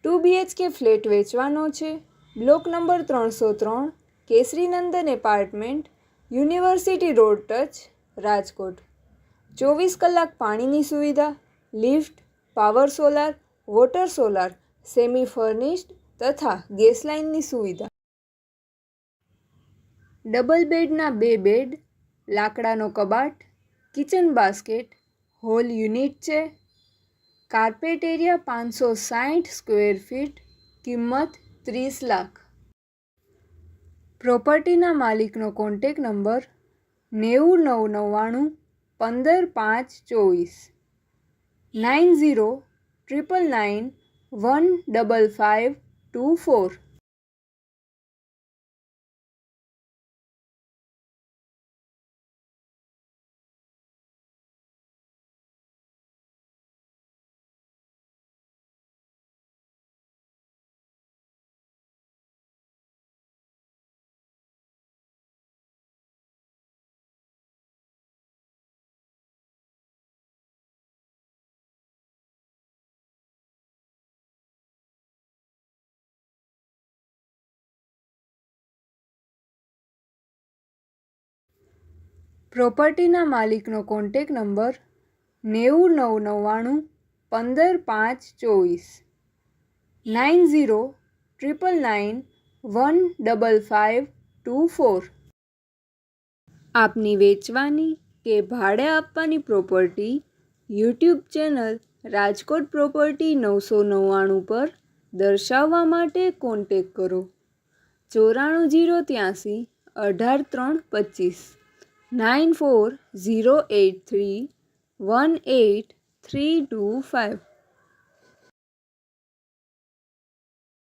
2 BHK flat વેચવાનો છે. Block number 303, Kesarinandan apartment, university road touch, Rajkot. 24 કલાક પાણીની સુવિધા, lift, power solar, water solar, semi furnished તથા ગેસ લાઇનની સુવિધા. ડબલ બેડના 2 બેડ, લાકડાનો કબાટ, કિચન બાસ્કેટ, હોલ યુનિટ છે. કાર્પેટ એરિયા 560 સ્ક્વેર ફીટ, કિંમત 30 લાખ. પ્રોપર્ટીના માલિકનો કોન્ટેક નંબર 90 999 15 524 90 999 15524. પ્રોપર્ટીના માલિકનો કોન્ટેક નંબર 90 999 15 524 90 999 15524. આપની વેચવાની કે ભાડે આપવાની property YouTube channel Rajkot property 999 પર દર્શાવવા માટે કોન્ટેક કરો. 94 083 18 325 94 083 18325.